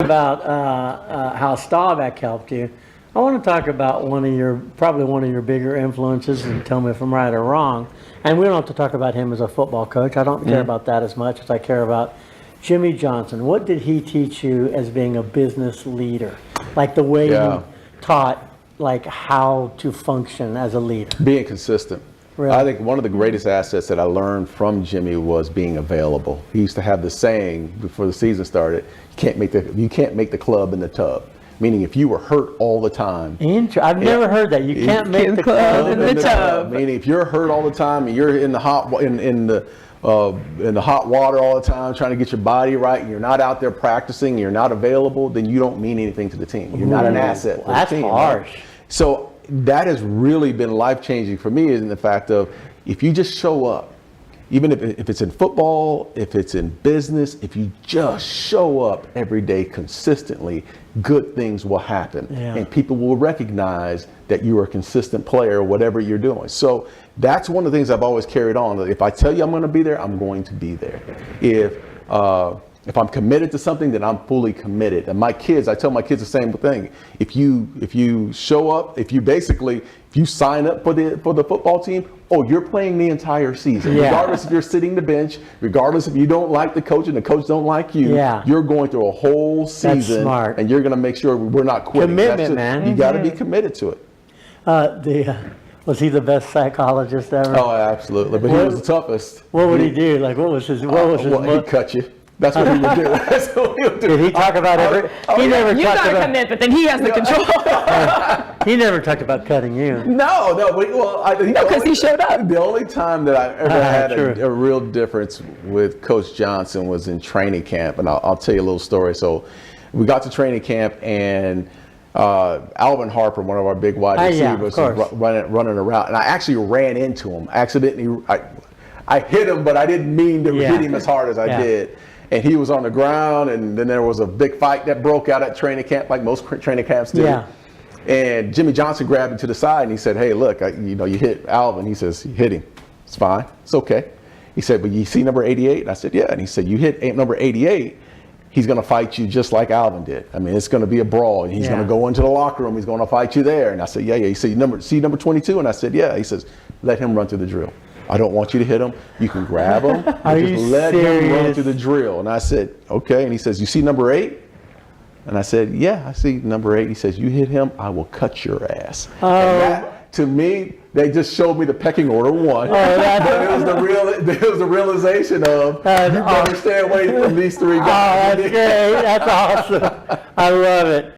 about how Staubach helped you. I want to talk about probably one of your bigger influences, and tell me if I'm right or wrong. And we don't have to talk about him as a football coach. I don't care about that as much as I care about Jimmy Johnson. What did he teach you as being a business leader? Like the way he taught, like how to function as a leader. Being consistent. Really? I think one of the greatest assets that I learned from Jimmy was being available. He used to have the saying before the season started, you can't make the club in the tub. Meaning if you were hurt all the time. I've never heard that. You can't make the club in the tub. Meaning if you're hurt all the time and you're in the hot in the hot water all the time trying to get your body right and you're not out there practicing, and you're not available, then you don't mean anything to the team. You're not an asset to the team. That's harsh. Right? So that has really been life-changing for me, is in the fact of if you just show up, even if it's in football, if it's in business, if you just show up every day consistently, good things will happen. Yeah. And people will recognize that you are a consistent player, whatever you're doing. So that's one of the things I've always carried on. If I tell you I'm going to be there, I'm going to be there. If I'm committed to something, then I'm fully committed. And I tell my kids the same thing. If you show up, if you sign up for the football team, you're playing the entire season. Yeah. Regardless if you're sitting the bench, regardless if you don't like the coach and the coach don't like you, you're going through a whole season. That's smart. And you're going to make sure we're not quitting. Commitment, man. You got to be committed to it. Was he the best psychologist ever? Oh, absolutely. But he was the toughest. What would he do? Like, what was his? He'd cut you. That's what he would do. That's what he would do. Did he talk about every? You gotta commit, but then he has the control. He never talked about cutting you. No. Because he showed up. The only time that I ever had a real difference with Coach Johnson was in training camp, and I'll tell you a little story. So we got to training camp, and Alvin Harper, one of our big wide receivers, was running around, and I actually ran into him accidentally. I hit him, but I didn't mean to hit him as hard as I did. And he was on the ground, and then there was a big fight that broke out at training camp, like most training camps do. Yeah. And Jimmy Johnson grabbed him to the side, and he said, "Hey, look, you hit Alvin." He says, "You hit him. It's fine. It's okay." He said, "But you see number 88?" And I said, "Yeah." And he said, "You hit number 88. He's going to fight you just like Alvin did. I mean, it's going to be a brawl, and he's going to go into the locker room. He's going to fight you there." And I said, "Yeah." He said, "See number 22?" And I said, "Yeah." He says, "Let him run through the drill. I don't want you to hit him. You can grab him. Just let him run through the drill." And I said, "Okay." And he says, "You see number 8?" And I said, "Yeah, I see number 8." He says, "You hit him, I will cut your ass." And that, to me, they just showed me the pecking order one. It was the realization of you better stay away from these three guys. Oh, that's great. That's awesome. I love it.